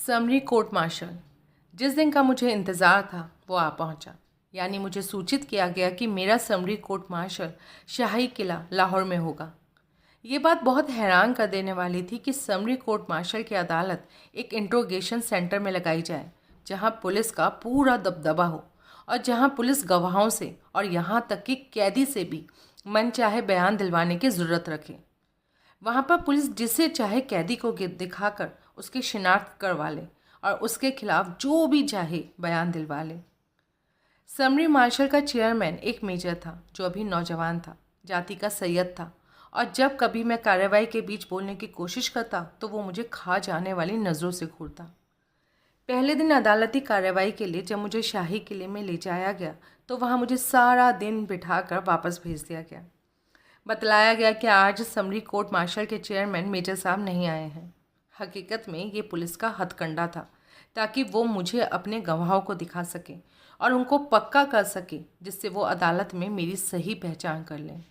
Summary court martial. जिस दिन का मुझे इंतज़ार था वो आ पहुंचा। यानी मुझे सूचित किया गया कि मेरा समरी कोर्ट मार्शल शाही किला लाहौर में होगा। ये बात बहुत हैरान कर देने वाली थी कि समरी कोर्ट मार्शल की अदालत एक इंट्रोगेशन सेंटर में लगाई जाए, जहां पुलिस का पूरा दबदबा हो और जहां पुलिस गवाहों से और यहाँ तक कि कैदी से भी मन चाहे बयान दिलवाने की ज़रूरत रखे। वहाँ पर पुलिस जिसे चाहे कैदी को दिखाकर उसकी शिनाख्त करवा ले और उसके खिलाफ जो भी चाहे बयान दिलवा ले। समरी मार्शल का चेयरमैन एक मेजर था जो अभी नौजवान था, जाति का सैयद था, और जब कभी मैं कार्रवाई के बीच बोलने की कोशिश करता तो वो मुझे खा जाने वाली नज़रों से घूरता। पहले दिन अदालती कार्रवाई के लिए जब मुझे शाही किले में ले जाया गया तो वहाँ मुझे सारा दिन बिठाकर वापस भेज दिया गया। बतलाया गया कि आज समरी कोर्ट मार्शल के चेयरमैन मेजर साहब नहीं आए हैं। हकीकत में ये पुलिस का हथकंडा था, ताकि वो मुझे अपने गवाहों को दिखा सके और उनको पक्का कर सके, जिससे वो अदालत में मेरी सही पहचान कर लें।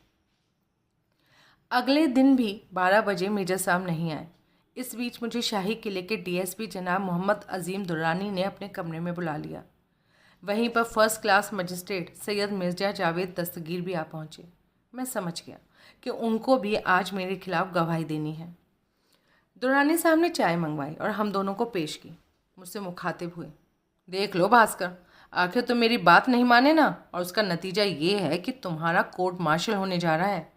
अगले दिन भी 12 बजे मेजर साहब नहीं आए। इस बीच मुझे शाही किले के डीएसपी जनाब मोहम्मद अजीम दुर्रानी ने अपने कमरे में बुला लिया। वहीं पर first class magistrate Syed Mirza Javed Dastagir भी आ पहुँचे। मैं समझ गया कि उनको भी आज मेरे खिलाफ गवाही देनी है। दुर्रानी साहब ने चाय मंगवाई और हम दोनों को पेश की। मुझसे मुखातिब हुए, देख लो भास्कर, आखिर तुम मेरी बात नहीं माने ना, और उसका नतीजा ये है कि तुम्हारा कोर्ट मार्शल होने जा रहा है,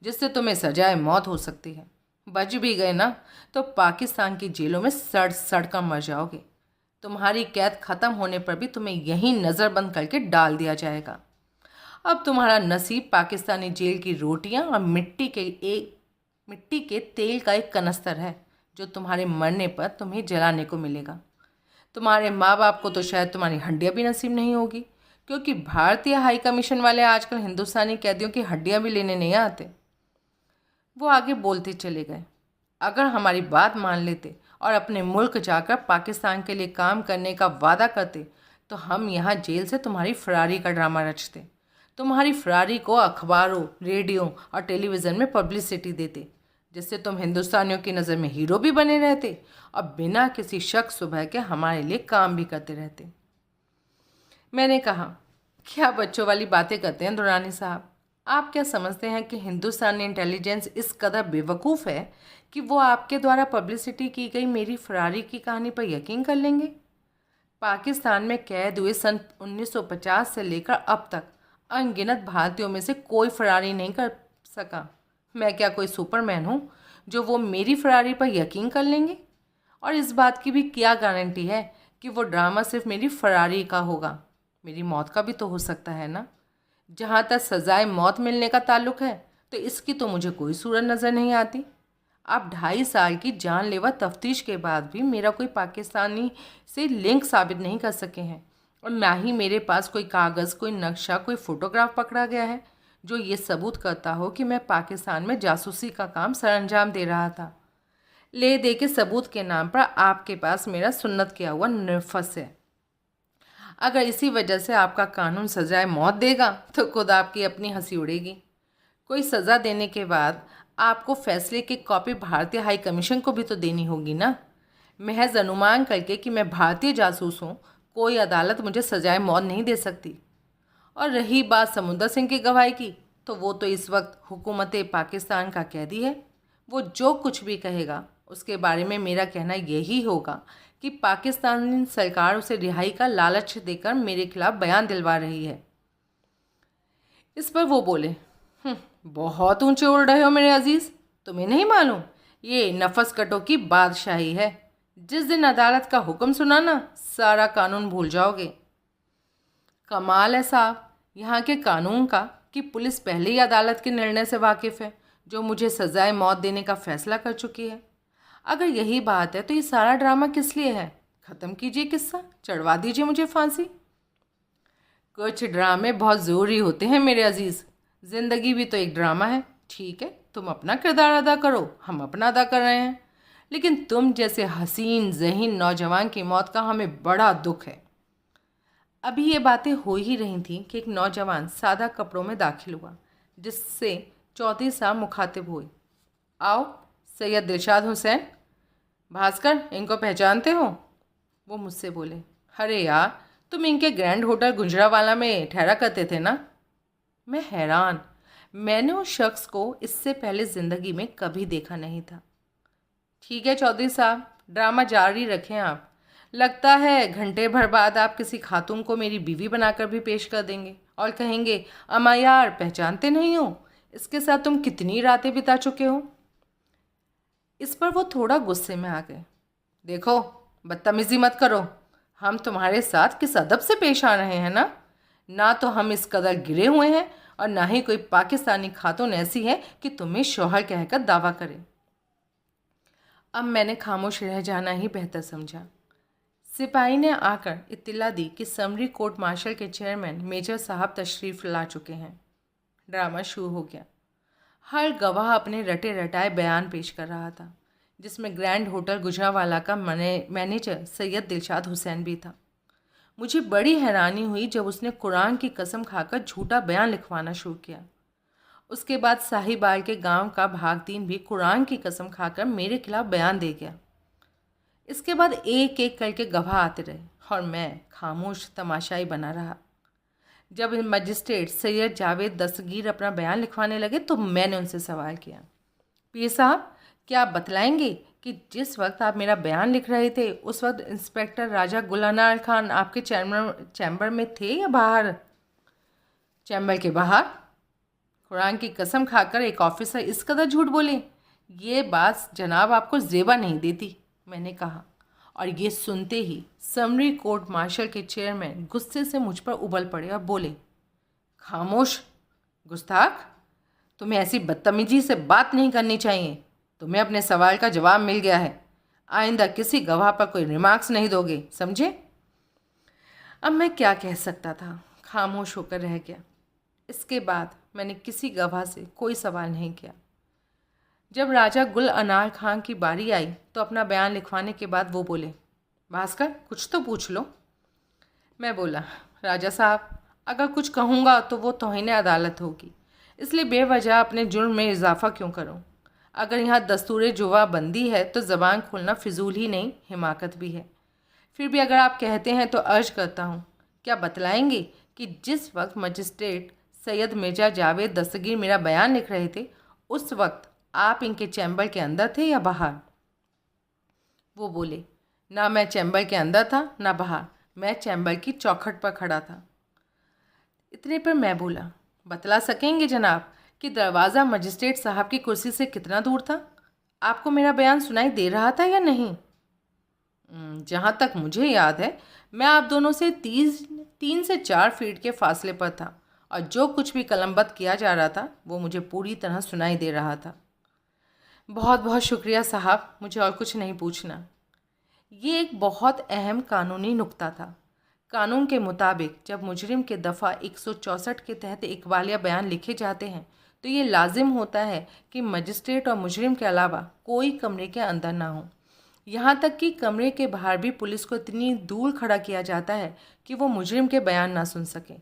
जिससे तुम्हें सजाए मौत हो सकती है। बच भी गए ना तो पाकिस्तान की जेलों में सड़ सड़ कर मर जाओगे। तुम्हारी कैद ख़त्म होने पर भी तुम्हें यहीं नज़रबंद करके डाल दिया जाएगा। अब तुम्हारा नसीब पाकिस्तानी जेल की रोटियां और मिट्टी के तेल का एक कनस्तर है, जो तुम्हारे मरने पर तुम्हें जलाने को मिलेगा। तुम्हारे माँ बाप को तो शायद तुम्हारी हड्डियाँ भी नसीब नहीं होगी, क्योंकि भारतीय हाई कमीशन वाले आजकल हिंदुस्तानी कैदियों की हड्डियाँ भी लेने नहीं आते। वो आगे बोलते चले गए, अगर हमारी बात मान लेते और अपने मुल्क जाकर पाकिस्तान के लिए काम करने का वादा करते तो हम यहाँ जेल से तुम्हारी फरारी का ड्रामा रचते। तुम्हारी फरारी को अखबारों, रेडियो और टेलीविज़न में पब्लिसिटी देते, जिससे तुम हिंदुस्तानियों की नज़र में हीरो भी बने रहते और बिना किसी शक सुबह के हमारे लिए काम भी करते रहते। मैंने कहा, क्या बच्चों वाली बातें करते हैं दुर्रानी साहब? आप क्या समझते हैं कि हिंदुस्तानी इंटेलिजेंस इस कदर बेवकूफ़ है कि वो आपके द्वारा पब्लिसिटी की गई मेरी फरारी की कहानी पर यकीन कर लेंगे? पाकिस्तान में कैद हुए सन 1950 से लेकर अब तक अनगिनत भारतीयों में से कोई फरारी नहीं कर सका। मैं क्या कोई सुपरमैन हूँ जो वो मेरी फरारी पर यकीन कर लेंगे? और इस बात की भी क्या गारंटी है कि वो ड्रामा सिर्फ मेरी फरारी का होगा? मेरी मौत का भी तो हो सकता है ना। जहाँ तक सजाए मौत मिलने का ताल्लुक है तो इसकी तो मुझे कोई सूरत नज़र नहीं आती। आप 2.5 साल की जानलेवा तफ्तीश के बाद भी मेरा कोई पाकिस्तानी से लिंक साबित नहीं कर सके हैं, और ना ही मेरे पास कोई कागज़, कोई नक्शा, कोई फ़ोटोग्राफ पकड़ा गया है जो ये सबूत करता हो कि मैं पाकिस्तान में जासूसी का काम सरअंजाम दे रहा था। ले दे के सबूत के नाम पर आपके पास मेरा सुन्नत किया हुआ नफस है। अगर इसी वजह से आपका कानून सजाए मौत देगा तो खुद आपकी अपनी हंसी उड़ेगी। कोई सज़ा देने के बाद आपको फैसले की कॉपी भारतीय हाई कमीशन को भी तो देनी होगी ना। महज अनुमान करके कि मैं भारतीय जासूस हूँ, कोई अदालत मुझे सजाए मौत नहीं दे सकती। और रही बात समुंदर सिंह की गवाही की, तो वो तो इस वक्त हुकूमत पाकिस्तान का कैदी है। वो जो कुछ भी कहेगा उसके बारे में मेरा कहना यही होगा कि पाकिस्तानी सरकार उसे रिहाई का लालच देकर मेरे खिलाफ बयान दिलवा रही है। इस पर वो बोले, बहुत ऊंचे उड़ रहे हो मेरे अजीज़, तुम्हें नहीं मालूम ये नफस कटों की बादशाही है। जिस दिन अदालत का हुक्म सुना ना, सारा कानून भूल जाओगे। कमाल है साहब यहाँ के कानून का कि पुलिस पहले ही अदालत के निर्णय से वाकिफ़ है, जो मुझे सजाए मौत देने का फैसला कर चुकी है। अगर यही बात है तो ये सारा ड्रामा किस लिए है? ख़त्म कीजिए किस्सा, चढ़वा दीजिए मुझे फांसी। कुछ ड्रामे बहुत ज़रूरी होते हैं मेरे अजीज़, ज़िंदगी भी तो एक ड्रामा है। ठीक है, तुम अपना किरदार अदा करो, हम अपना अदा कर रहे हैं, लेकिन तुम जैसे हसीन ज़हीन नौजवान की मौत का हमें बड़ा दुख है। अभी ये बातें हो ही रही थीं कि एक नौजवान सादा कपड़ों में दाखिल हुआ, जिससे चौधरी साहब मुखातिब हुए, आओ सैयद दिलशाद हुसैन। भास्कर, इनको पहचानते हो? वो मुझसे बोले, अरे यार, तुम इनके ग्रैंड होटल गुजरावाला में ठहरा करते थे ना। मैं हैरान, मैंने उस शख्स को इससे पहले ज़िंदगी में कभी देखा नहीं था। ठीक है चौधरी साहब, ड्रामा जारी रखें आप। लगता है घंटे भर बाद आप किसी खातून को मेरी बीवी बनाकर भी पेश कर देंगे और कहेंगे, अम्मा यार पहचानते नहीं हो, इसके साथ तुम कितनी रातें बिता चुके हो। इस पर वो थोड़ा गुस्से में आ गए। देखो, बदतमीज़ी मत करो, हम तुम्हारे साथ किस अदब से पेश आ रहे हैं ना तो हम इस कदर गिरे हुए हैं और ना ही कोई पाकिस्तानी खातून ऐसी है कि तुम्हें शौहर कहकर दावा करे। अब मैंने खामोश रह जाना ही बेहतर समझा। सिपाही ने आकर इत्तला दी कि समरी कोर्ट मार्शल के चेयरमैन मेजर साहब तशरीफ़ ला चुके हैं। ड्रामा शुरू हो गया। हर गवाह अपने रटे रटाए बयान पेश कर रहा था, जिसमें ग्रैंड होटल गुजरावाला का मैनेजर सैयद दिलशाद हुसैन भी था। मुझे बड़ी हैरानी हुई जब उसने कुरान की कसम खाकर झूठा बयान लिखवाना शुरू किया। उसके बाद साहिबाल के गांव का भागदीन भी कुरान की कसम खाकर मेरे खिलाफ बयान दे गया। इसके बाद एक एक करके गवाह आते रहे और मैं खामोश तमाशाई बना रहा। जब मजिस्ट्रेट सैयद जावेद दस्तगीर अपना बयान लिखवाने लगे तो मैंने उनसे सवाल किया, पीर साहब, क्या आप बतलाएंगे कि जिस वक्त आप मेरा बयान लिख रहे थे उस वक्त इंस्पेक्टर राजा गुल अनार खान आपके चैम्बर में थे या बाहर? चैम्बर के बाहर। कुरान की कसम खाकर एक ऑफिसर इस कदर झूठ बोले, ये बात जनाब आपको जेबा नहीं देती, मैंने कहा। और ये सुनते ही समरी कोर्ट मार्शल के चेयरमैन गुस्से से मुझ पर उबल पड़े और बोले, खामोश गुस्ताख, तुम्हें ऐसी बदतमीजी से बात नहीं करनी चाहिए। तुम्हें अपने सवाल का जवाब मिल गया है। आइंदा किसी गवाह पर कोई रिमार्क्स नहीं दोगे, समझे? अब मैं क्या कह सकता था, खामोश होकर रह गया। इसके बाद मैंने किसी गवाह से कोई सवाल नहीं किया। जब राजा गुल अनार खान की बारी आई तो अपना बयान लिखवाने के बाद वो बोले, भास्कर, कुछ तो पूछ लो। मैं बोला, राजा साहब, अगर कुछ कहूँगा तो वो तौहीन अदालत होगी, इसलिए बेवजह अपने जुर्म में इजाफा क्यों करूँ। अगर यहाँ दस्तूर जुवाबंदी है तो ज़बान खोलना फिजूल ही नहीं, हिमाकत भी है। फिर भी अगर आप कहते हैं तो अर्ज करता हूँ, क्या बतलाएंगे कि जिस वक्त मजिस्ट्रेट सैयद मिर्ज़ा जावेद दस्तगीर मेरा बयान लिख रहे थे उस वक्त आप इनके चैम्बर के अंदर थे या बाहर? वो बोले, ना मैं चैम्बर के अंदर था ना बाहर, मैं चैम्बर की चौखट पर खड़ा था। इतने पर मैं बोला, बतला सकेंगे जनाब कि दरवाज़ा मजिस्ट्रेट साहब की कुर्सी से कितना दूर था? आपको मेरा बयान सुनाई दे रहा था या नहीं? जहाँ तक मुझे याद है मैं आप दोनों से 3 से 4 फीट के फासले पर था और जो कुछ भी कलमबद्ध किया जा रहा था वो मुझे पूरी तरह सुनाई दे रहा था। बहुत बहुत शुक्रिया साहब, मुझे और कुछ नहीं पूछना। ये एक बहुत अहम कानूनी नुक्ता था। कानून के मुताबिक जब मुजरिम के दफ़ा 164 के तहत इकबालिया बयान लिखे जाते हैं तो ये लाजिम होता है कि मजिस्ट्रेट और मुजरिम के अलावा कोई कमरे के अंदर ना हो। यहाँ तक कि कमरे के बाहर भी पुलिस को इतनी दूर खड़ा किया जाता है कि वो मुजरिम के बयान ना सुन सके।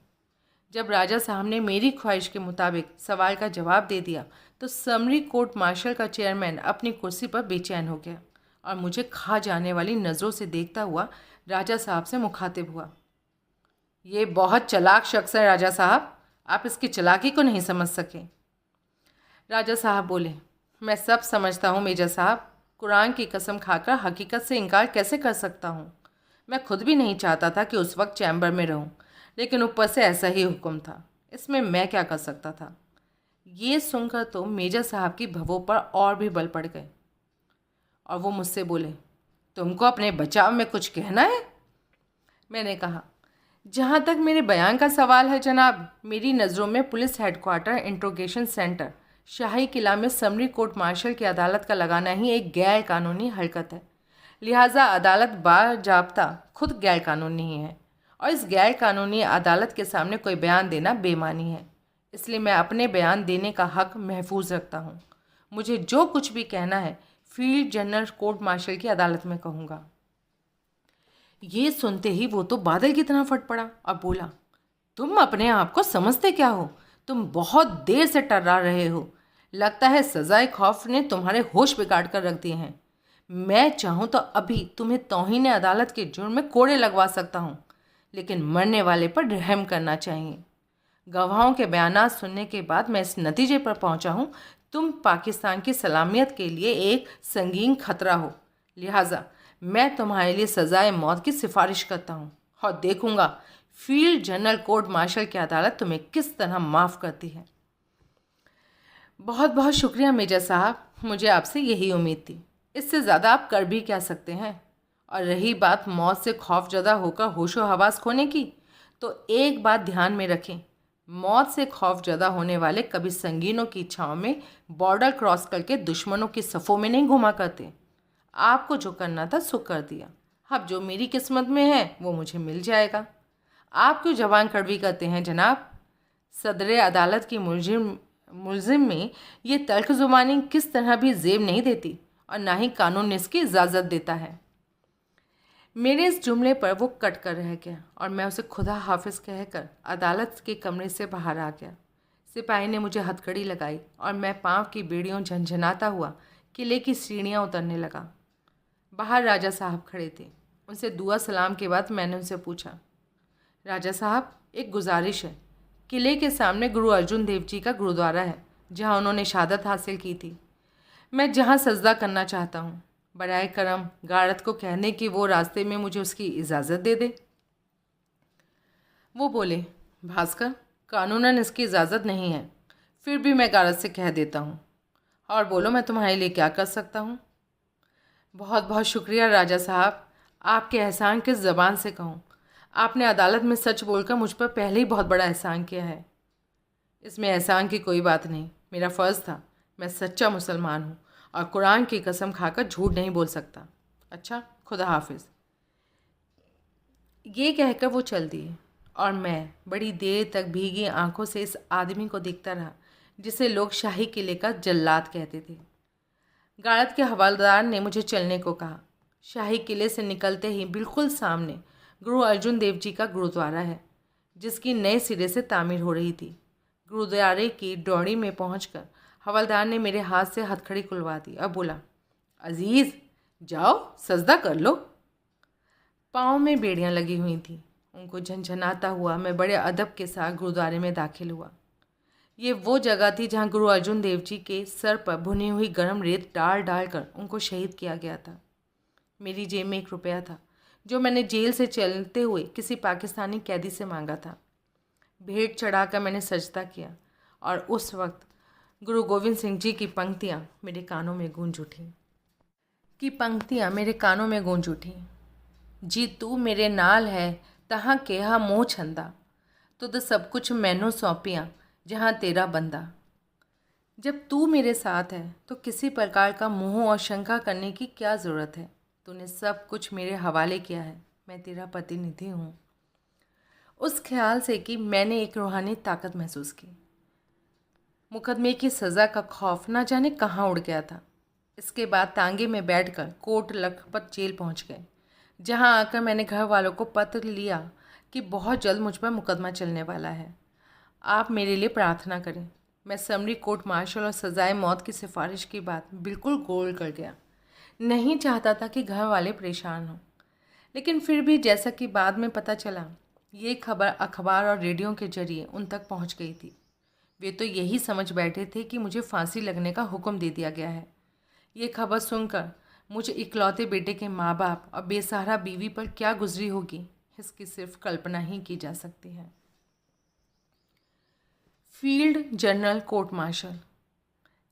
जब राजा साहब ने मेरी ख्वाहिश के मुताबिक सवाल का जवाब दे दिया तो समरी कोर्ट मार्शल का चेयरमैन अपनी कुर्सी पर बेचैन हो गया और मुझे खा जाने वाली नज़रों से देखता हुआ राजा साहब से मुखातिब हुआ, ये बहुत चालाक शख्स है राजा साहब, आप इसकी चालाकी को नहीं समझ सके। राजा साहब बोले, मैं सब समझता हूँ मेजर साहब, कुरान की कसम खाकर हकीकत से इनकार कैसे कर सकता हूँ। मैं खुद भी नहीं चाहता था कि उस वक्त चैम्बर में रहूँ, लेकिन ऊपर से ऐसा ही हुक्म था, इसमें मैं क्या कर सकता था। ये सुनकर तो मेजर साहब की भवों पर और भी बल पड़ गए और वो मुझसे बोले, तुमको अपने बचाव में कुछ कहना है? मैंने कहा, जहाँ तक मेरे बयान का सवाल है जनाब, मेरी नज़रों में पुलिस हेडक्वार्टर इंट्रोगेशन सेंटर शाही किला में समरी कोर्ट मार्शल की अदालत का लगाना ही एक गैर कानूनी हरकत है। लिहाजा अदालत बाज़ाब्ता खुद गैर कानूनी है और इस गैर कानूनी अदालत के सामने कोई बयान देना बेमानी है। इसलिए मैं अपने बयान देने का हक महफूज रखता हूँ। मुझे जो कुछ भी कहना है फील्ड जनरल कोर्ट मार्शल की अदालत में कहूँगा। ये सुनते ही वो तो बादल की तरह फट पड़ा और बोला, तुम अपने आप को समझते क्या हो? तुम बहुत देर से टर्रा रहे हो। लगता है सजाए खौफ ने तुम्हारे होश बिगाड़ कर रख दिए हैं। मैं चाहूँ तो अभी तुम्हें तौहीन अदालत के जुर्म में कोड़े लगवा सकता हूँ, लेकिन मरने वाले पर रहम करना चाहिए। गवाहों के बयानात सुनने के बाद मैं इस नतीजे पर पहुंचा हूं, तुम पाकिस्तान की सलामियत के लिए एक संगीन खतरा हो। लिहाजा मैं तुम्हारे लिए सज़ाए मौत की सिफारिश करता हूं और देखूंगा फील्ड जनरल कोर्ट मार्शल की अदालत तुम्हें किस तरह माफ़ करती है। बहुत बहुत शुक्रिया मेजर साहब, मुझे आपसे यही उम्मीद थी। इससे ज़्यादा आप कर भी क्या सकते हैं। और रही बात मौत से खौफजदा होकर होशो हवास खोने की, तो एक बात ध्यान में रखें, मौत से खौफजदा होने वाले कभी संगीनों की इच्छाओं में बॉर्डर क्रॉस करके दुश्मनों की सफ़ों में नहीं घुमा करते। आपको जो करना था सो कर दिया, अब जो मेरी किस्मत में है वो मुझे मिल जाएगा। आप क्यों जबान कड़वी करते हैं जनाब? सदर अदालत की मुलजिम में ये तल्ख ज़ुबानी किस तरह भी जेब नहीं देती और ना ही कानून ने इसकी इजाज़त देता है। मेरे इस जुमले पर वो कट कर रह गया और मैं उसे खुदा हाफिज़ कहकर अदालत के कमरे से बाहर आ गया। सिपाही ने मुझे हथकड़ी लगाई और मैं पाँव की बेड़ियों झंझनाता हुआ किले की सीढ़ियाँ उतरने लगा। बाहर राजा साहब खड़े थे। उनसे दुआ सलाम के बाद मैंने उनसे पूछा, राजा साहब, एक गुजारिश है। किले के सामने गुरु अर्जुन देव जी का गुरुद्वारा है, जहाँ उन्होंने शहादत हासिल की थी। मैं जहाँ सजदा करना चाहता हूँ। बराए करम गारद को कहने कि वो रास्ते में मुझे उसकी इजाज़त दे दे। वो बोले, भास्कर, कानूनन इसकी इजाज़त नहीं है, फिर भी मैं गारद से कह देता हूँ। और बोलो, मैं तुम्हारे लिए क्या कर सकता हूँ? बहुत बहुत शुक्रिया राजा साहब, आपके एहसान किस ज़बान से कहूँ। आपने अदालत में सच बोलकर मुझ पर पहले ही बहुत बड़ा एहसान किया है। इसमें एहसान की कोई बात नहीं, मेरा फ़र्ज़ था। मैं सच्चा मुसलमान हूँ और कुरान की कसम खाकर झूठ नहीं बोल सकता। अच्छा, खुदा हाफिज़। ये कहकर वो चल दिए और मैं बड़ी देर तक भीगी आंखों से इस आदमी को देखता रहा जिसे लोग शाही किले का जल्लाद कहते थे। गारद के हवालदार ने मुझे चलने को कहा। शाही किले से निकलते ही बिल्कुल सामने गुरु अर्जुन देव जी का गुरुद्वारा है, जिसकी नए सिरे से तामीर हो रही थी। गुरुद्वारे की डौड़ी में पहुंचकर हवलदार ने मेरे हाथ से हथकड़ी खुलवा दी और बोला, अजीज़, जाओ सजदा कर लो। पाँव में बेड़ियाँ लगी हुई थीं। उनको झंझनाता हुआ मैं बड़े अदब के साथ गुरुद्वारे में दाखिल हुआ। ये वो जगह थी जहाँ गुरु अर्जुन देव जी के सर पर भुनी हुई गर्म रेत डाल डाल कर उनको शहीद किया गया था। मेरी जेब में 1 रुपया था, जो मैंने जेल से चलते हुए किसी पाकिस्तानी कैदी से मांगा था। भेंट चढ़ाकर मैंने सजदा किया और उस वक्त गुरु गोविंद सिंह जी की पंक्तियाँ मेरे कानों में गूंज उठी। जी तू मेरे नाल है तहाँ केहा मोह छंदा, तुद सब कुछ मैनू सौंपियाँ जहाँ तेरा बंदा। जब तू मेरे साथ है तो किसी प्रकार का मोह और शंका करने की क्या ज़रूरत है। तूने सब कुछ मेरे हवाले किया है, मैं तेरा प्रतिनिधि हूँ। उस ख्याल से कि मैंने एक रूहानी ताकत महसूस की। मुकदमे की सज़ा का खौफ ना जाने कहाँ उड़ गया था। इसके बाद तांगे में बैठकर कोट लखपत जेल पहुँच गए, जहाँ आकर मैंने घर वालों को पत्र लिया कि बहुत जल्द मुझ पर मुकदमा चलने वाला है। आप मेरे लिए प्रार्थना करें। मैं समरी कोर्ट मार्शल और सज़ाए मौत की सिफारिश की बात बिल्कुल गोल कर गया। नहीं चाहता था कि घर वाले परेशान हों, लेकिन फिर भी जैसा कि बाद में पता चला, ये खबर अखबार और रेडियो के जरिए उन तक पहुंच गई थी। वे तो यही समझ बैठे थे कि मुझे फांसी लगने का हुक्म दे दिया गया है। ये खबर सुनकर मुझे इकलौते बेटे के माँ बाप और बेसहारा बीवी पर क्या गुजरी होगी, इसकी सिर्फ कल्पना ही की जा सकती है। Field general court martial.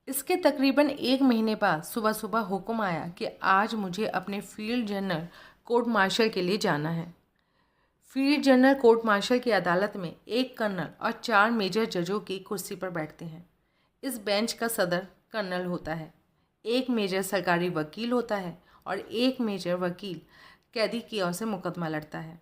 इसके तकरीबन 1 महीने बाद सुबह सुबह हुक्म आया कि आज मुझे अपने फील्ड जनरल कोर्ट मार्शल के लिए जाना है। फील्ड जनरल कोर्ट मार्शल की अदालत में 1 कर्नल और 4 मेजर जजों की कुर्सी पर बैठते हैं। इस बेंच का सदर कर्नल होता है, 1 मेजर सरकारी वकील होता है और 1 मेजर वकील कैदी की ओर से मुकदमा लड़ता है।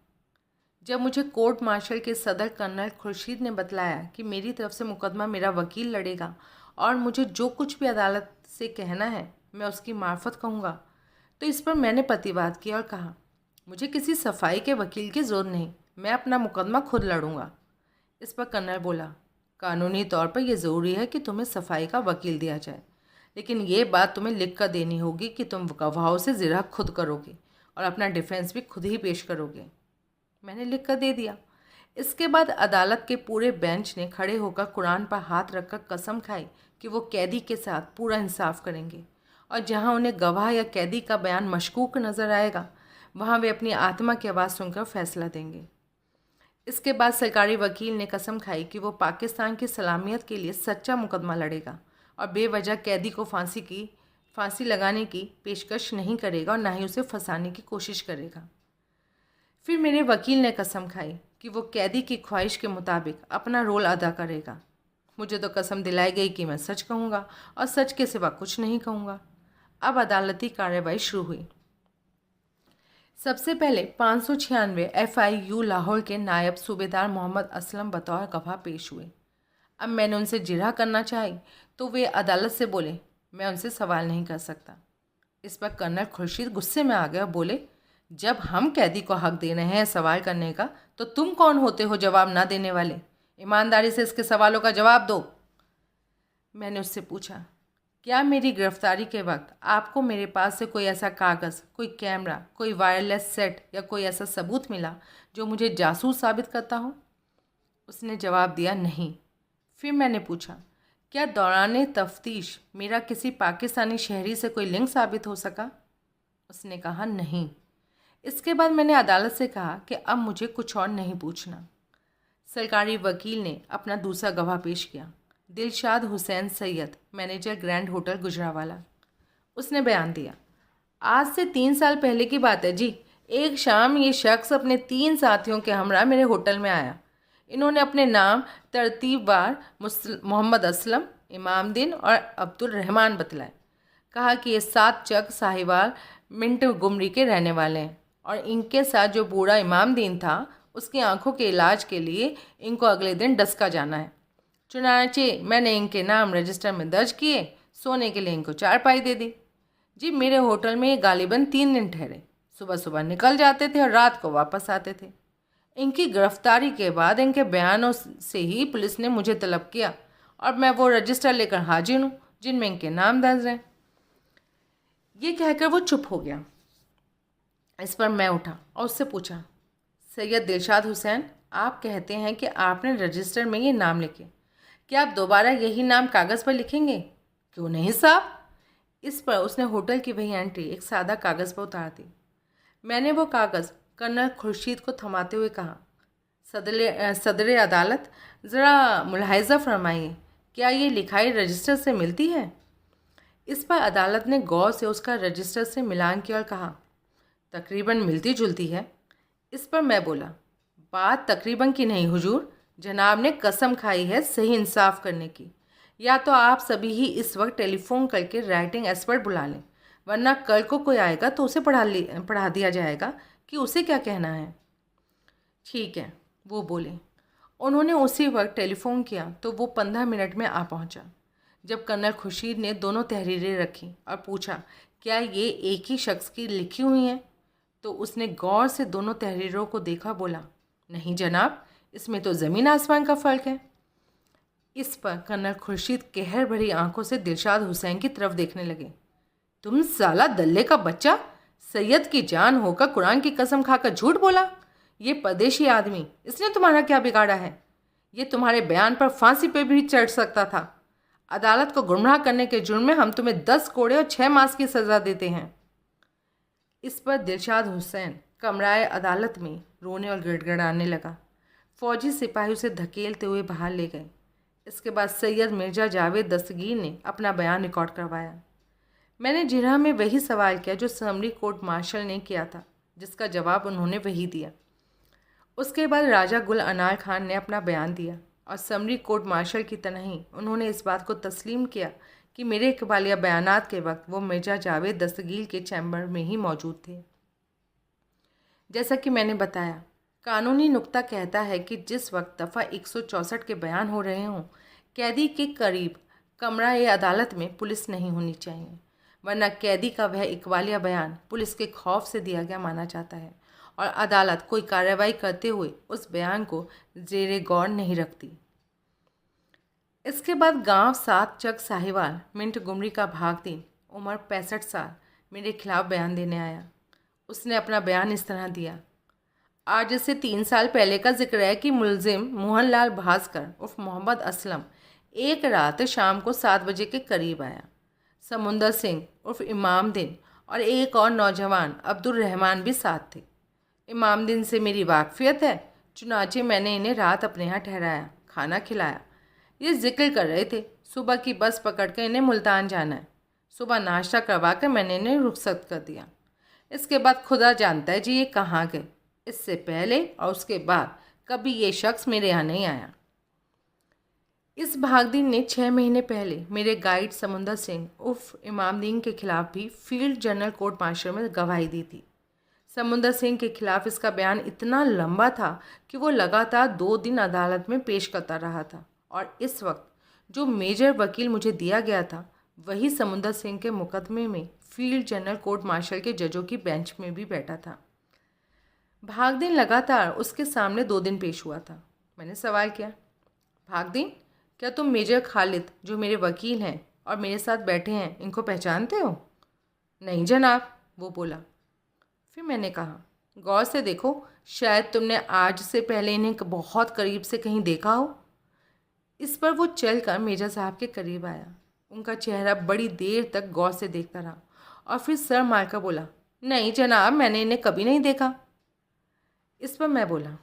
जब मुझे कोर्ट मार्शल के सदर कर्नल खुर्शीद ने बतलाया कि मेरी तरफ से मुकदमा मेरा वकील लड़ेगा और मुझे जो कुछ भी अदालत से कहना है मैं उसकी मार्फत कहूँगा, तो इस पर मैंने प्रतिवाद किया और कहा, मुझे किसी सफाई के वकील की ज़रूरत नहीं, मैं अपना मुकदमा खुद लड़ूंगा। इस पर कर्नल बोला, कानूनी तौर पर यह ज़रूरी है कि तुम्हें सफाई का वकील दिया जाए, लेकिन ये बात तुम्हें लिख कर देनी होगी कि तुम गवाहों से ज़िरा खुद करोगे और अपना डिफेंस भी खुद ही पेश करोगे। मैंने लिख कर दे दिया। इसके बाद अदालत के पूरे बेंच ने खड़े होकर कुरान पर हाथ रखकर कसम खाई कि वो कैदी के साथ पूरा इंसाफ करेंगे और जहाँ उन्हें गवाह या कैदी का बयान मशकूक नज़र आएगा वहाँ वे अपनी आत्मा की आवाज़ सुनकर फैसला देंगे। इसके बाद सरकारी वकील ने कसम खाई कि वो पाकिस्तान की सलामियत के लिए सच्चा मुकदमा लड़ेगा और बेवजह कैदी को फांसी लगाने की पेशकश नहीं करेगा और ना ही उसे फंसाने की कोशिश करेगा। फिर मेरे वकील ने कसम खाई कि वो कैदी की ख्वाहिश के मुताबिक अपना रोल अदा करेगा। मुझे तो कसम दिलाई गई कि मैं सच कहूँगा और सच के सिवा कुछ नहीं कहूँगा। अब अदालती कार्रवाई शुरू हुई। सबसे पहले 596 FIU लाहौर के नायब सूबेदार मोहम्मद असलम बतौर गवाह पेश हुए। अब मैंने उनसे जिरह करना चाही तो वे अदालत से बोले, मैं उनसे सवाल नहीं कर सकता। इस पर कर्नल खुर्शीद गुस्से में आ गए और बोले, जब हम कैदी को हक दे रहे हैं सवाल करने का तो तुम कौन होते हो जवाब ना देने वाले? ईमानदारी से इसके सवालों का जवाब दो। मैंने उससे पूछा, क्या मेरी गिरफ्तारी के वक्त आपको मेरे पास से कोई ऐसा कागज़, कोई कैमरा, कोई वायरलेस सेट या कोई ऐसा सबूत मिला जो मुझे जासूस साबित करता हो? उसने जवाब दिया, नहीं। फिर मैंने पूछा, क्या दौरान तफ्तीश मेरा किसी पाकिस्तानी शहरी से कोई लिंक साबित हो सका? उसने कहा, नहीं। इसके बाद मैंने अदालत से कहा कि अब मुझे कुछ और नहीं पूछना। सरकारी वकील ने अपना दूसरा गवाह पेश किया, Dilshad Hussain Syed, manager grand hotel Gujranwala. उसने बयान दिया, आज से 3 साल पहले की बात है जी। एक शाम ये शख्स अपने 3 साथियों के हमरा मेरे होटल में आया। इन्होंने अपने नाम तरतीबवार मोहम्मद असलम, इमामदीन और अब्दुल रहमान बतलाए। कहा कि ये 7 चक साहिवाल मिंट गुमरी के रहने वाले हैं और इनके साथ जो बूढ़ा इमामदीन था उसकी आंखों के इलाज के लिए इनको अगले दिन डस्का जाना है। चुनाचे मैंने इनके नाम रजिस्टर में दर्ज किए, सोने के लिए इनको चारपाई दे दी। जी मेरे होटल में ये गालिबन 3 दिन ठहरे, सुबह सुबह निकल जाते थे और रात को वापस आते थे। इनकी गिरफ्तारी के बाद इनके बयानों से ही पुलिस ने मुझे तलब किया और मैं वो रजिस्टर लेकर हाजिर हूँ जिनमें इनके नाम दर्ज हैं। ये कहकर वो चुप हो गया। इस पर मैं उठा और उससे पूछा, सैयद दिलशाद हुसैन, आप कहते हैं कि आपने रजिस्टर में ये नाम लिखे, क्या आप दोबारा यही नाम कागज़ पर लिखेंगे? क्यों नहीं साहब। इस पर उसने होटल की वही एंट्री एक सादा कागज़ पर उतार दी। मैंने वो कागज़ कर्नल खुर्शीद को थमाते हुए कहा, सदर अदालत, ज़रा मुलाहिज़ा फरमाइए, क्या ये लिखाई रजिस्टर से मिलती है? इस पर अदालत ने गौर से उसका रजिस्टर से मिलान किया और कहा, तकरीबन मिलती जुलती है। इस पर मैं बोला, बात तकरीबन की नहीं हुजूर, जनाब ने कसम खाई है सही इंसाफ करने की। या तो आप सभी ही इस वक्त टेलीफोन करके राइटिंग एक्सपर्ट बुला लें, वरना कल को कोई आएगा तो उसे पढ़ा दिया जाएगा कि उसे क्या कहना है। ठीक है, वो बोले। उन्होंने उसी वक्त टेलीफोन किया तो वो 15 मिनट में आ पहुंचा। जब कर्नल खुर्शीद ने दोनों तहरीरें रखी और पूछा, क्या ये एक ही शख्स की लिखी हुई हैं, तो उसने गौर से दोनों तहरीरों को देखा, बोला, नहीं जनाब, इसमें तो ज़मीन आसमान का फ़र्क है। इस पर कर्नल खुर्शीद कहर भरी आंखों से दिलशाद हुसैन की तरफ देखने लगे। तुम साला दल्ले का बच्चा, सैयद की जान होकर कुरान की कसम खाकर झूठ बोला। ये परदेशी आदमी, इसने तुम्हारा क्या बिगाड़ा है? ये तुम्हारे बयान पर फांसी पे भी चढ़ सकता था। अदालत को गुमराह करने के जुर्म में हम तुम्हें 10 कोड़े और 6 मास की सज़ा देते हैं। इस पर दिलशाद हुसैन कमराए अदालत में रोने और गिड़गिड़ाने लगा। फौजी सिपाही उसे धकेलते हुए बाहर ले गए। इसके बाद सैयद मिर्ज़ा जावेद दस्तगीर ने अपना बयान रिकॉर्ड करवाया। मैंने जिरह में वही सवाल किया जो समरी कोर्ट मार्शल ने किया था, जिसका जवाब उन्होंने वही दिया। उसके बाद राजा गुल अनार खान ने अपना बयान दिया और समरी कोर्ट मार्शल की तरह ही उन्होंने इस बात को तस्लीम किया कि मेरे इकबालिया बयानात के वक्त वो मिर्ज़ा जावेद दस्तगीर के चैम्बर में ही मौजूद थे। जैसा कि मैंने बताया, कानूनी नुक्ता कहता है कि जिस वक्त दफ़ा 164 के बयान हो रहे हों, कैदी के करीब कमरा या अदालत में पुलिस नहीं होनी चाहिए, वरना कैदी का वह इकबालिया बयान पुलिस के खौफ से दिया गया माना जाता है और अदालत कोई कार्रवाई करते हुए उस बयान को ज़ेरे गौर नहीं रखती। इसके बाद गांव 7 चक साहिवाल मिंट गुमरी का भागदीन उम्र 65 साल मेरे खिलाफ बयान देने आया। उसने अपना बयान इस तरह दिया। आज से 3 साल पहले का जिक्र है कि मुलजिम मोहनलाल भास्कर उर्फ मोहम्मद असलम एक रात शाम को 7 बजे के करीब आया। समुंदर सिंह उर्फ इमामदीन और एक और नौजवान अब्दुल रहमान भी साथ थे। इमामदीन से मेरी वाकफियत है, चुनाचे मैंने इन्हें रात अपने यहाँ ठहराया, खाना खिलाया। ये जिक्र कर रहे थे सुबह की बस पकड़कर इन्हें मुल्तान जाना है। सुबह नाश्ता करवा कर मैंने इन्हें रुखसत कर दिया। इसके बाद खुदा जानता है जी ये कहाँ गए। इससे पहले और उसके बाद कभी ये शख्स मेरे यहाँ नहीं आया। इस भागदीन ने 6 महीने पहले मेरे गाइड समुंदर सिंह उर्फ इमामदीन के खिलाफ भी फील्ड जनरल कोर्ट मार्शल में गवाही दी थी। समुंदर सिंह के खिलाफ इसका बयान इतना लंबा था कि वो लगातार 2 दिन अदालत में पेश करता रहा था और इस वक्त जो मेजर वकील मुझे दिया गया था वही समुंदर सिंह के मुकदमे में फील्ड जनरल कोर्ट मार्शल के जजों की बेंच में भी बैठा था। भागदीन लगातार उसके सामने 2 दिन पेश हुआ था। मैंने सवाल किया, भागदीन, क्या तुम मेजर खालिद जो मेरे वकील हैं और मेरे साथ बैठे हैं इनको पहचानते हो? नहीं जनाब, वो बोला। फिर मैंने कहा, गौर से देखो, शायद तुमने आज से पहले इन्हें बहुत करीब से कहीं देखा हो। इस पर वो चलकर मेजर साहब के करीब आया। उनका चेहरा बड़ी देर तक गौर से देखता रहा और फिर सर मारकर बोला, नहीं जनाब, मैंने इन्हें कभी नहीं देखा। इस पर मैं बोला,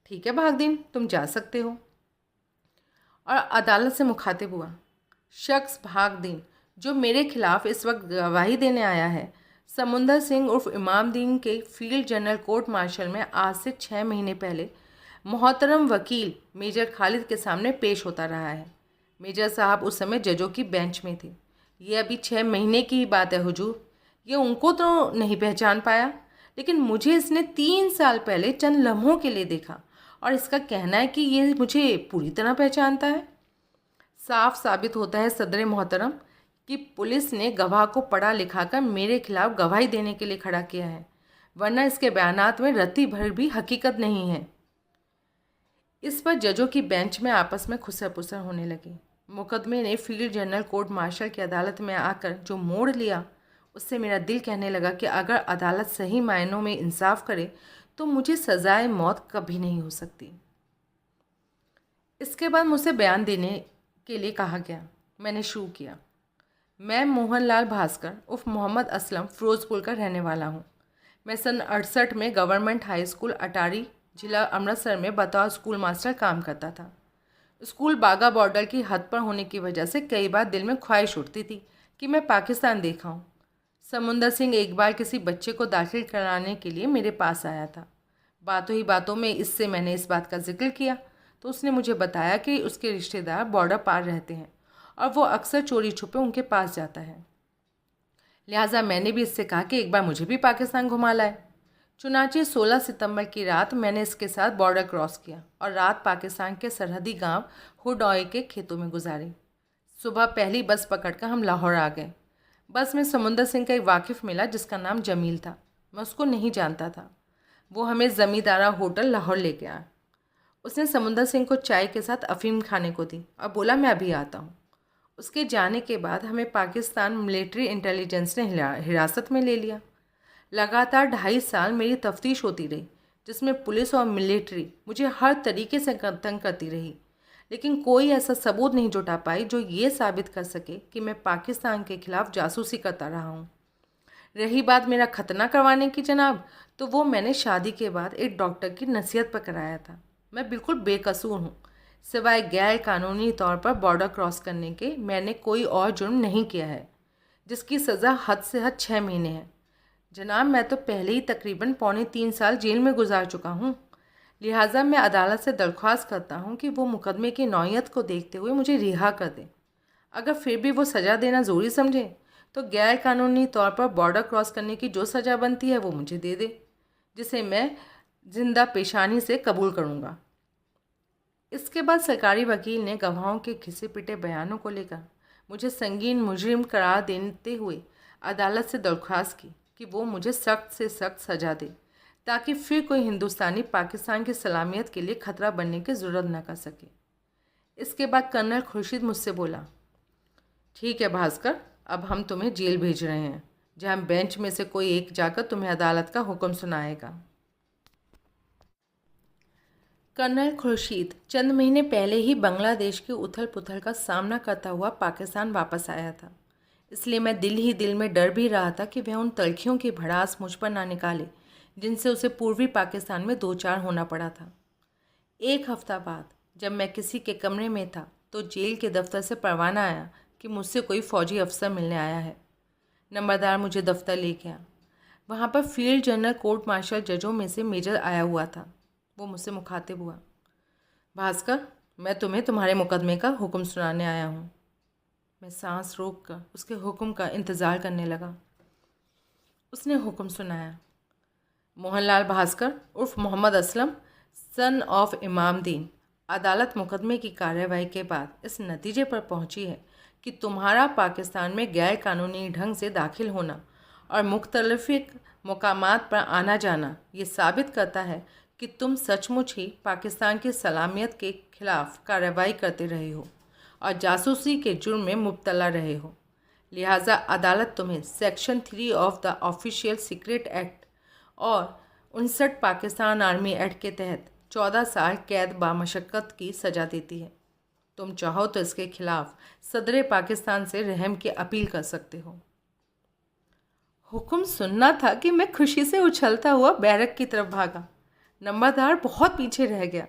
ठीक है भागदीन, तुम जा सकते हो। और अदालत से मुखातिब हुआ, शख्स भागदीन जो मेरे खिलाफ इस वक्त गवाही देने आया है समुंदर सिंह उर्फ इमामदीन के फील्ड जनरल कोर्ट मार्शल में आज से 6 महीने पहले मोहतरम वकील मेजर खालिद के सामने पेश होता रहा है। मेजर साहब उस समय जजों की बेंच में थे। ये अभी 6 महीने की ही बात है हुजूर। ये उनको तो नहीं पहचान पाया, लेकिन मुझे इसने 3 साल पहले चंद लम्हों के लिए देखा और इसका कहना है कि ये मुझे पूरी तरह पहचानता है। साफ साबित होता है सदर मोहतरम कि पुलिस ने गवाह को पढ़ा लिखा कर मेरे खिलाफ गवाही देने के लिए खड़ा किया है, वरना इसके बयानात में रत्ती भर भी हकीकत नहीं है। इस पर जजों की बेंच में आपस में खुसर पुसर होने लगी। मुकदमे ने फील्ड जनरल कोर्ट मार्शल की अदालत में आकर जो मोड़ लिया, उससे मेरा दिल कहने लगा कि अगर अदालत सही मायनों में इंसाफ करे तो मुझे सजाए मौत कभी नहीं हो सकती। इसके बाद मुझसे बयान देने के लिए कहा गया। मैंने शुरू किया। मैं मोहनलाल भास्कर उर्फ मोहम्मद असलम फिरोजपुर का रहने वाला हूँ। मैं सन 68 में गवर्नमेंट हाई स्कूल अटारी जिला अमृतसर में बतौर स्कूल मास्टर काम करता था। स्कूल बागा बॉर्डर की हद पर होने की वजह से कई बार दिल में ख्वाहिश उठती थी कि मैं पाकिस्तान देखा हूँ। समुंदर सिंह एक बार किसी बच्चे को दाखिल कराने के लिए मेरे पास आया था। बातों ही बातों में इससे मैंने इस बात का जिक्र किया तो उसने मुझे बताया कि उसके रिश्तेदार बॉर्डर पार रहते हैं और वो अक्सर चोरी छुपे उनके पास जाता है। लिहाजा मैंने भी इससे कहा कि एक बार मुझे भी पाकिस्तान घुमा लाए। चुनाचे 16 सितंबर की रात मैंने इसके साथ बॉर्डर क्रॉस किया और रात पाकिस्तान के सरहदी गांव हुडौई के खेतों में गुजारी। सुबह पहली बस पकड़कर हम लाहौर आ गए। बस में समुंदर सिंह का एक वाकिफ़ मिला जिसका नाम जमील था। मैं उसको नहीं जानता था। वो हमें ज़मींदारा होटल लाहौर ले गया। उसने समुंदर सिंह को चाय के साथ अफीम खाने को दी और बोला मैं अभी आता हूँ। उसके जाने के बाद हमें पाकिस्तान मिलिट्री इंटेलिजेंस ने हिरासत में ले लिया। लगातार 2.5 साल मेरी तफ्तीश होती रही, जिसमें पुलिस और मिलिट्री मुझे हर तरीके से तंग करती रही, लेकिन कोई ऐसा सबूत नहीं जुटा पाई जो ये साबित कर सके कि मैं पाकिस्तान के खिलाफ जासूसी करता रहा हूँ। रही बात मेरा खतना करवाने की जनाब, तो वो मैंने शादी के बाद एक डॉक्टर की नसीहत पर कराया था। मैं बिल्कुल बेकसूर हूँ। सिवाय गैर कानूनी तौर पर बॉर्डर क्रॉस करने के मैंने कोई और जुर्म नहीं किया है, जिसकी सज़ा हद से हद 6 महीने है। जनाब, मैं तो पहले ही तकरीबन 3.25 साल जेल में गुजार चुका हूँ। लिहाजा मैं अदालत से दरख्वास्त करता हूँ कि वो मुकदमे की नौयत को देखते हुए मुझे रिहा कर दें। अगर फिर भी वो सज़ा देना ज़रूरी समझें तो गैर कानूनी तौर पर बॉर्डर क्रॉस करने की जो सज़ा बनती है वो मुझे दे दे, जिसे मैं जिंदा पेशानी से कबूल करूँगा। इसके बाद सरकारी वकील ने गवाहों के घिसे पिटे बयानों को लेकर मुझे संगीन मुजरिम करार देते हुए अदालत से दरख्वास्त की कि वो मुझे सख्त से सख्त सज़ा दे, ताकि फिर कोई हिंदुस्तानी पाकिस्तान की सलामियत के लिए ख़तरा बनने की ज़रूरत न कर सके। इसके बाद कर्नल खुर्शीद मुझसे बोला, ठीक है भास्कर, अब हम तुम्हें जेल भेज रहे हैं, जहाँ बेंच में से कोई एक जाकर तुम्हें अदालत का हुक्म सुनाएगा। कर्नल खुर्शीद चंद महीने पहले ही बांग्लादेश की उथल पुथल का सामना करता हुआ पाकिस्तान वापस आया था, इसलिए मैं दिल ही दिल में डर भी रहा था कि वह उन तलखियों की भड़ास मुझ पर ना निकाले जिनसे उसे पूर्वी पाकिस्तान में दो चार होना पड़ा था। एक हफ्ता बाद जब मैं किसी के कमरे में था तो जेल के दफ्तर से परवाना आया कि मुझसे कोई फ़ौजी अफसर मिलने आया है। नंबरदार मुझे दफ्तर ले गया। वहाँ पर फील्ड जनरल कोर्ट मार्शल जजों में से मेजर आया हुआ था। वो मुझसे मुखातिब हुआ, भास्कर, मैं तुम्हें तुम्हारे मुकदमे का हुक्म सुनाने आया हूँ। मैं सांस रोक कर उसके हुक्म का इंतज़ार करने लगा। उसने हुक्म सुनाया, मोहनलाल भास्कर उर्फ मोहम्मद असलम, सन ऑफ इमामदीन, अदालत मुकदमे की कार्यवाही के बाद इस नतीजे पर पहुंची है कि तुम्हारा पाकिस्तान में गैर कानूनी ढंग से दाखिल होना और मुख्तलिफ मकामात पर आना जाना ये साबित करता है कि तुम सचमुच ही पाकिस्तान की सलामियत के खिलाफ कार्रवाई करते रहे हो और जासूसी के जुर्म में मुब्तला रहे हो। लिहाजा अदालत तुम्हें section 3 of the official secret act और 59 पाकिस्तान आर्मी एक्ट के तहत 14 साल कैद बामशक्कत की सज़ा देती है। तुम चाहो तो इसके खिलाफ सदर पाकिस्तान से रहम की अपील कर सकते हो। हुक्म सुनना था कि मैं खुशी से उछलता हुआ बैरक की तरफ भागा। नंबरदार बहुत पीछे रह गया।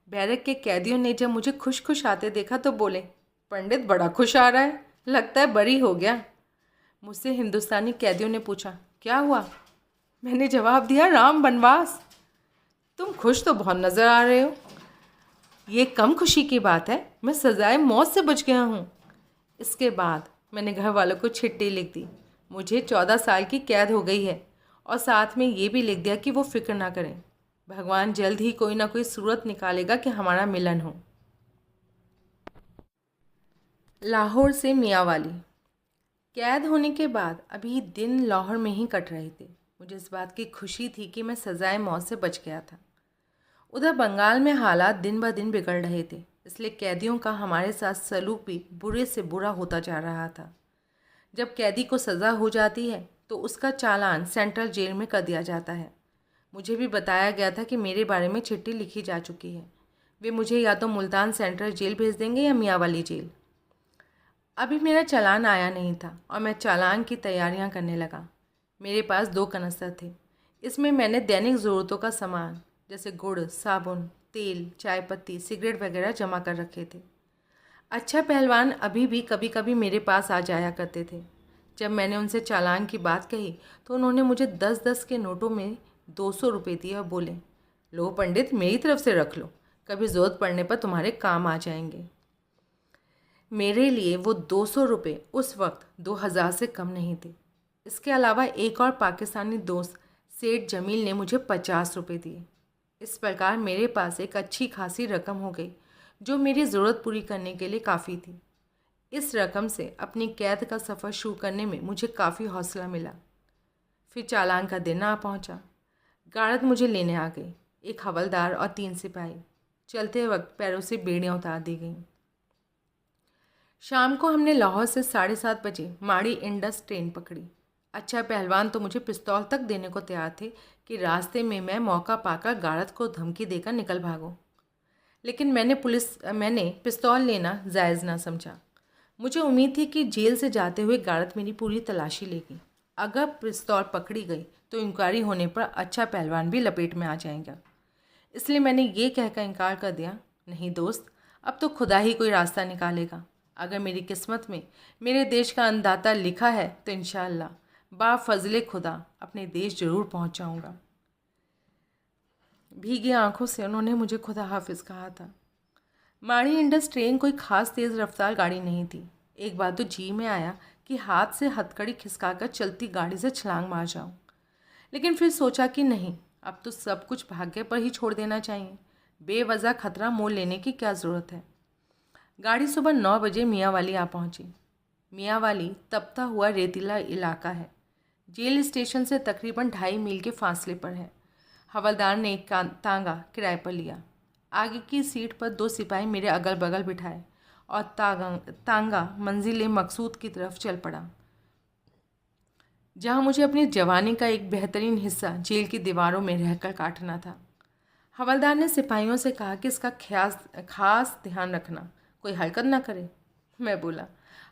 बैरक के कैदियों ने जब मुझे खुश खुश आते देखा तो बोले, पंडित बड़ा खुश आ रहा है, लगता है बरी हो गया। मुझसे हिंदुस्तानी कैदियों ने पूछा, क्या हुआ? मैंने जवाब दिया, राम बनवास। तुम खुश तो बहुत नज़र आ रहे हो। ये कम खुशी की बात है, मैं सजाए मौत से बच गया हूँ। इसके बाद मैंने घर वालों को चिट्ठी लिख दी, मुझे 14 साल की कैद हो गई है, और साथ में ये भी लिख दिया कि वो फिक्र ना करें, भगवान जल्द ही कोई ना कोई सूरत निकालेगा कि हमारा मिलन हो। लाहौर से मियांवाली। कैद होने के बाद अभी दिन लाहौर में ही कट रहे थे। मुझे इस बात की खुशी थी कि मैं सजाए मौत से बच गया था। उधर बंगाल में हालात दिन ब दिन बिगड़ रहे थे, इसलिए कैदियों का हमारे साथ सलूक भी बुरे से बुरा होता जा रहा था। जब कैदी को सज़ा हो जाती है तो उसका चालान सेंट्रल जेल में कर दिया जाता है। मुझे भी बताया गया था कि मेरे बारे में चिट्ठी लिखी जा चुकी है। वे मुझे या तो मुल्तान सेंट्रल जेल भेज देंगे या मियांवाली जेल। अभी मेरा चालान आया नहीं था और मैं चालान की तैयारियां करने लगा। मेरे पास 2 कनस्तर थे। इसमें मैंने दैनिक ज़रूरतों का सामान जैसे गुड़, साबुन, तेल, चाय पत्ती, सिगरेट वगैरह जमा कर रखे थे। अच्छा पहलवान अभी भी कभी कभी मेरे पास आ जाया करते थे। जब मैंने उनसे चालान की बात कही तो उन्होंने मुझे 10-10 के नोटों में 200 रुपये दिए और बोले, लो पंडित, मेरी तरफ से रख लो, कभी ज़रूरत पड़ने पर तुम्हारे काम आ जाएंगे। मेरे लिए वो 200 रुपये उस वक्त 2000 से कम नहीं थे। इसके अलावा एक और पाकिस्तानी दोस्त सेठ जमील ने मुझे 50 रुपये दिए। इस प्रकार मेरे पास एक अच्छी खासी रकम हो गई जो मेरी ज़रूरत पूरी करने के लिए काफ़ी थी। इस रकम से अपनी कैद का सफ़र शुरू करने में मुझे काफ़ी हौसला मिला। फिर चालान का दिन आ पहुंचा। गार्ड मुझे लेने आ गई, एक हवलदार और 3 सिपाही। चलते वक्त पैरों से बेड़ियाँ उतार दी गईं। शाम को हमने लाहौर से 7:30 बजे माड़ी इंडस ट्रेन पकड़ी। अच्छा पहलवान तो मुझे पिस्तौल तक देने को तैयार थे कि रास्ते में मैं मौका पाकर गार्ड को धमकी देकर निकल भागूं। लेकिन मैंने पिस्तौल लेना जायज़ ना समझा। मुझे उम्मीद थी कि जेल से जाते हुए गार्ड मेरी पूरी तलाशी लेगी। अगर पिस्तौल पकड़ी गई तो इंक्वायरी होने पर अच्छा पहलवान भी लपेट में आ जाएगा। इसलिए मैंने ये कहकर इनकार कर दिया, नहीं दोस्त, अब तो खुदा ही कोई रास्ता निकालेगा। अगर मेरी किस्मत में मेरे देश का अन्नदाता लिखा है तो इंशाअल्लाह बाफजले खुदा अपने देश ज़रूर पहुंच जाऊंगा। भीगी आंखों से उन्होंने मुझे खुदा हाफिज़ कहा था। माड़ी इंडस ट्रेन कोई ख़ास तेज़ रफ्तार गाड़ी नहीं थी। एक बार तो जी में आया कि हाथ से हथकड़ी खिसकाकर चलती गाड़ी से छलांग मार जाऊं, लेकिन फिर सोचा कि नहीं, अब तो सब कुछ भाग्य पर ही छोड़ देना चाहिए। बेवजह खतरा मोल लेने की क्या ज़रूरत है। गाड़ी सुबह 9 बजे मियांवाली आ पहुंची। मियांवाली तपता हुआ रेतीला इलाका है। जेल स्टेशन से तकरीबन 2.5 मील के फासले पर है। हवलदार ने एक तांगा किराए पर लिया। आगे की सीट पर 2 सिपाही मेरे अगल बगल बिठाए और तांगा मंजिल मकसूद की तरफ चल पड़ा, जहाँ मुझे अपनी जवानी का एक बेहतरीन हिस्सा जेल की दीवारों में रहकर काटना था। हवलदार ने सिपाहियों से कहा कि इसका खास ध्यान रखना, कोई हरकत ना करे। मैं बोला,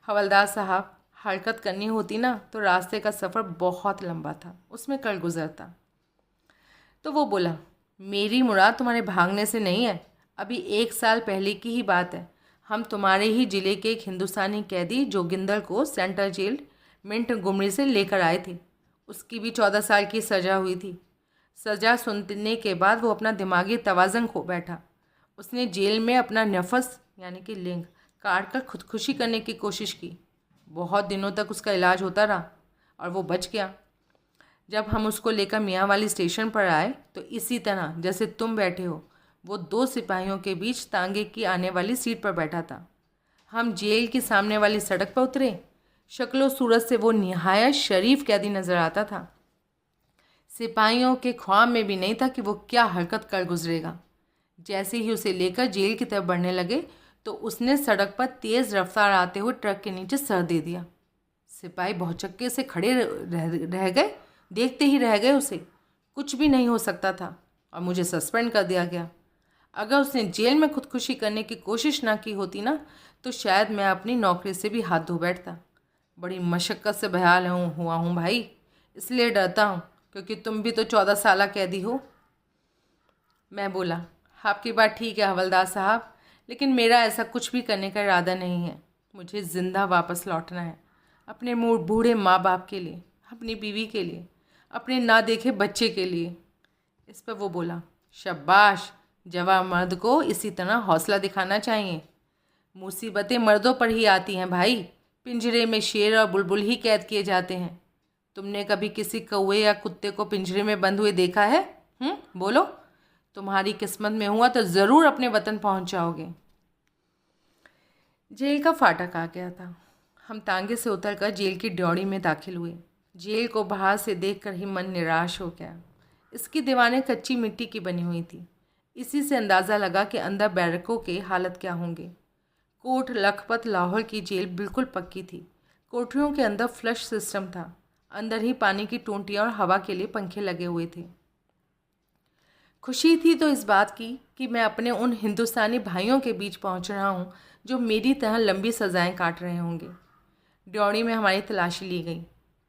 हवलदार साहब, हरकत करनी होती ना तो रास्ते का सफ़र बहुत लंबा था, उसमें कल गुजरता। तो वो बोला, मेरी मुराद तुम्हारे भागने से नहीं है, अभी 1 साल पहले की ही बात है। हम तुम्हारे ही ज़िले के एक हिंदुस्तानी कैदी जोगिंदर को सेंट्रल जेल मिंट गुमरी से लेकर आए थे। उसकी भी 14 साल की सज़ा हुई थी। सज़ा सुनने के बाद वो अपना दिमागी तवाज़न खो बैठा। उसने जेल में अपना नफस यानी कि लिंग काट कर खुदकुशी करने की कोशिश की। बहुत दिनों तक उसका इलाज होता रहा और वो बच गया। जब हम उसको लेकर मियाँ वाली स्टेशन पर आए तो इसी तरह जैसे तुम बैठे हो, वो 2 सिपाहियों के बीच तांगे की आने वाली सीट पर बैठा था। हम जेल की सामने वाली सड़क पर उतरे। शक्लो सूरत से वो निहायत शरीफ कैदी नज़र आता था। सिपाहियों के ख्वाब में भी नहीं था कि वो क्या हरकत कर गुजरेगा। जैसे ही उसे लेकर जेल की तरफ बढ़ने लगे तो उसने सड़क पर तेज़ रफ्तार आते हुए ट्रक के नीचे सर दे दिया। सिपाही भौचक्के से खड़े रह गए, देखते ही रह गए उसे। कुछ भी नहीं हो सकता था और मुझे सस्पेंड कर दिया गया। अगर उसने जेल में खुदकुशी करने की कोशिश ना की होती ना तो शायद मैं अपनी नौकरी से भी हाथ धो बैठता। बड़ी मशक्क़त से बहाल हुआ हूँ भाई, इसलिए डरता हूँ क्योंकि तुम भी तो 14 साल कैदी हो। मैं बोला, आपकी बात ठीक है हवलदार साहब, लेकिन मेरा ऐसा कुछ भी करने का इरादा नहीं है। मुझे ज़िंदा वापस लौटना है, अपने बूढ़े माँ बाप के लिए, अपनी बीवी के लिए, अपने ना देखे बच्चे के लिए। इस पर वो बोला, शाबाश, जवान मर्द को इसी तरह हौसला दिखाना चाहिए। मुसीबतें मर्दों पर ही आती हैं भाई, पिंजरे में शेर और बुलबुल ही कैद किए जाते हैं। तुमने कभी किसी कौवे या कुत्ते को पिंजरे में बंद हुए देखा है? बोलो, तुम्हारी किस्मत में हुआ तो ज़रूर अपने वतन पहुंच जाओगे। जेल का फाटक आ गया था। हम तांगे से उतरकर जेल की ड्योढ़ी में दाखिल हुए। जेल को बाहर से देखकर ही मन निराश हो गया। इसकी दीवारें कच्ची मिट्टी की बनी हुई थी। इसी से अंदाज़ा लगा कि अंदर बैरकों के हालत क्या होंगे। कोट लखपत लाहौर की जेल बिल्कुल पक्की थी। कोठरियों के अंदर फ्लश सिस्टम था। अंदर ही पानी की टूंटियाँ और हवा के लिए पंखे लगे हुए थे। खुशी थी तो इस बात की कि मैं अपने उन हिंदुस्तानी भाइयों के बीच पहुंच रहा हूं जो मेरी तरह लंबी सजाएं काट रहे होंगे। ड्योढ़ी में हमारी तलाशी ली गई।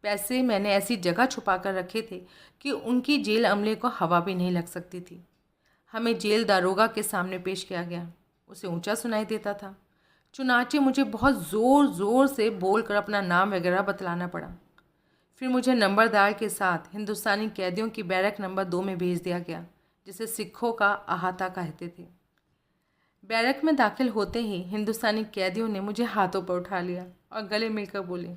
पैसे मैंने ऐसी जगह छुपा कर रखे थे कि उनकी जेल अमले को हवा भी नहीं लग सकती थी। हमें जेल दारोगा के सामने पेश किया गया। उसे ऊंचा सुनाई देता था। चुनाचे मुझे बहुत ज़ोर ज़ोर से बोलकर अपना नाम वगैरह बतलाना पड़ा। फिर मुझे नंबरदार के साथ हिंदुस्तानी कैदियों की बैरक नंबर 2 में भेज दिया गया, जिसे सिखों का अहाता कहते थे। बैरक में दाखिल होते ही हिंदुस्तानी कैदियों ने मुझे हाथों पर उठा लिया और गले मिलकर बोले,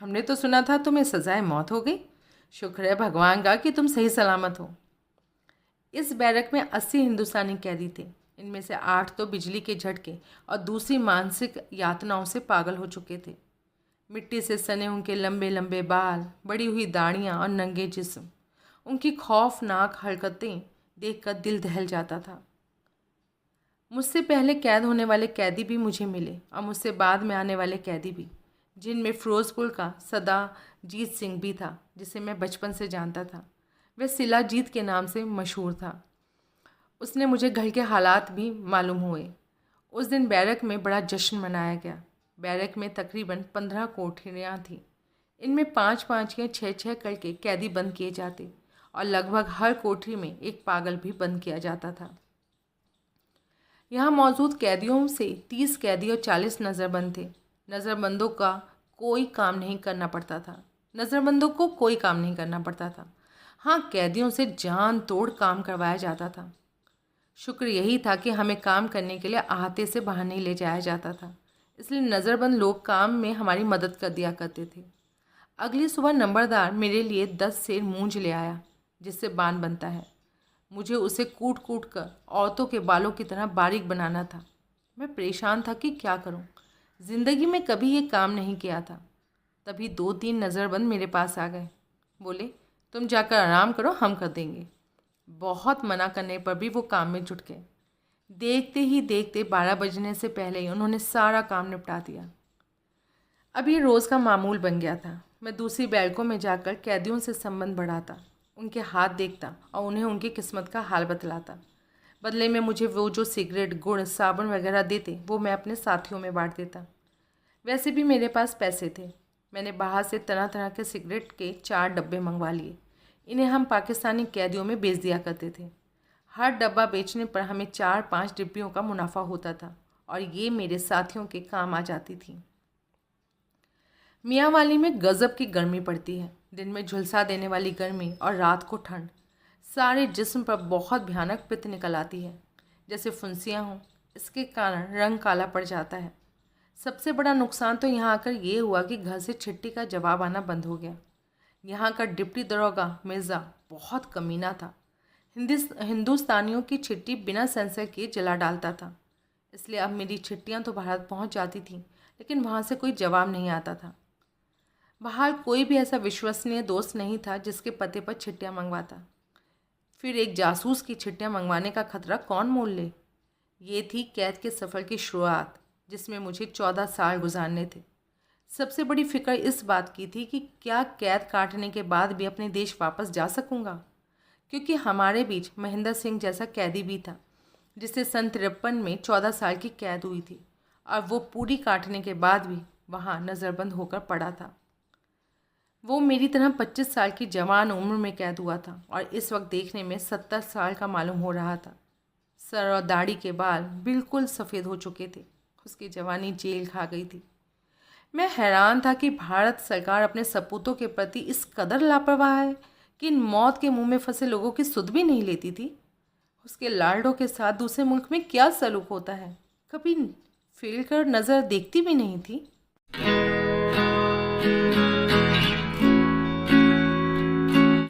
हमने तो सुना था तुम्हें सजाए मौत हो गई। शुक्र है भगवान का कि तुम सही सलामत हो। इस बैरक में 80 हिंदुस्तानी कैदी थे। इनमें से 8 तो बिजली के झटके और दूसरी मानसिक यातनाओं से पागल हो चुके थे। मिट्टी से सने उनके लंबे लंबे बाल, बड़ी हुई दाढ़ियाँ और नंगे जिस्म, उनकी खौफनाक हरकतें देखकर दिल दहल जाता था। मुझसे पहले कैद होने वाले कैदी भी मुझे मिले और मुझसे बाद में आने वाले कैदी भी, जिनमें फिरोजपुर का सदाजीत सिंह भी था, जिसे मैं बचपन से जानता था। वह शिलाजीत के नाम से मशहूर था। उसने मुझे घर के हालात भी मालूम हुए। उस दिन बैरक में बड़ा जश्न मनाया गया। बैरक में तकरीबन 15 कोठरियाँ थीं। इनमें 5-5 या 6-6 करके कैदी बंद किए जाते और लगभग हर कोठरी में एक पागल भी बंद किया जाता था। यहाँ मौजूद कैदियों से 30 कैदी और 40 नज़रबंद थे। नज़रबंदों को कोई काम नहीं करना पड़ता था। हाँ, कैदियों से जान तोड़ काम करवाया जाता था। शुक्र यही था कि हमें काम करने के लिए अहाते से बाहर नहीं ले जाया जाता था, इसलिए नज़रबंद लोग काम में हमारी मदद कर दिया करते थे। अगली सुबह नंबरदार मेरे लिए 10 सेर मूंज ले आया, जिससे बान बनता है। मुझे उसे कूट कूट कर औरतों के बालों की तरह बारीक बनाना था। मैं परेशान था कि क्या करूं। ज़िंदगी में कभी ये काम नहीं किया था। तभी 2-3 नज़रबंद मेरे पास आ गए। बोले, तुम जाकर आराम करो, हम कर देंगे। बहुत मना करने पर भी वो काम में जुट गए। देखते ही देखते 12 बजने से पहले ही उन्होंने सारा काम निपटा दिया। अब ये रोज़ का मामूल बन गया था। मैं दूसरी बैरकों में जाकर कैदियों से संबंध बढ़ाता, उनके हाथ देखता और उन्हें उनकी किस्मत का हाल बतलाता। बदले में मुझे वो जो सिगरेट, गुड़, साबुन वगैरह देते वो मैं अपने साथियों में बांट देता। वैसे भी मेरे पास पैसे थे। मैंने बाहर से तरह तरह के सिगरेट के 4 डब्बे मंगवा लिए। इन्हें हम पाकिस्तानी कैदियों में बेच दिया करते थे। हर डब्बा बेचने पर हमें 4-5 डिब्बियों का मुनाफा होता था और ये मेरे साथियों के काम आ जाती थी। मियांवाली में गज़ब की गर्मी पड़ती है। दिन में झुलसा देने वाली गर्मी और रात को ठंड सारे जिस्म पर बहुत भयानक पित्त निकल आती है, जैसे फुंसियाँ हों। इसके कारण रंग काला पड़ जाता है। सबसे बड़ा नुकसान तो यहाँ आकर ये हुआ कि घर से चिट्ठी का जवाब आना बंद हो गया। यहाँ का डिप्टी दरोगा मिर्ज़ा बहुत कमीना था। हिंदुस्तानियों की चिट्ठी बिना सेंसर किए जला डालता था। इसलिए अब मेरी चिट्ठियाँ तो भारत पहुँच जाती थीं, लेकिन वहाँ से कोई जवाब नहीं आता था। बाहर कोई भी ऐसा विश्वसनीय दोस्त नहीं था जिसके पते पर चिट्ठियाँ मंगवाता। फिर एक जासूस की चिट्ठियाँ मंगवाने का खतरा कौन मोल ले। ये थी कैद के सफ़र की शुरुआत, जिसमें मुझे 14 साल गुजारने थे। सबसे बड़ी फिक्र इस बात की थी कि क्या कैद काटने के बाद भी अपने देश वापस जा सकूंगा, क्योंकि हमारे बीच महेंद्र सिंह जैसा कैदी भी था जिसे सन 53 में 14 साल की कैद हुई थी और वो पूरी काटने के बाद भी वहाँ नज़रबंद होकर पड़ा था। वो मेरी तरह 25 साल की जवान उम्र में कैद हुआ था और इस वक्त देखने में 70 साल का मालूम हो रहा था। सर और दाढ़ी के बाल बिल्कुल सफ़ेद हो चुके थे। उसकी जवानी जेल खा गई थी। मैं हैरान था कि भारत सरकार अपने सपूतों के प्रति इस कदर लापरवाह है कि इन मौत के मुंह में फंसे लोगों की सुध भी नहीं लेती थी। उसके लाडों के साथ दूसरे मुल्क में क्या सलूक होता है, कभी फेल कर नज़र देखती भी नहीं थी।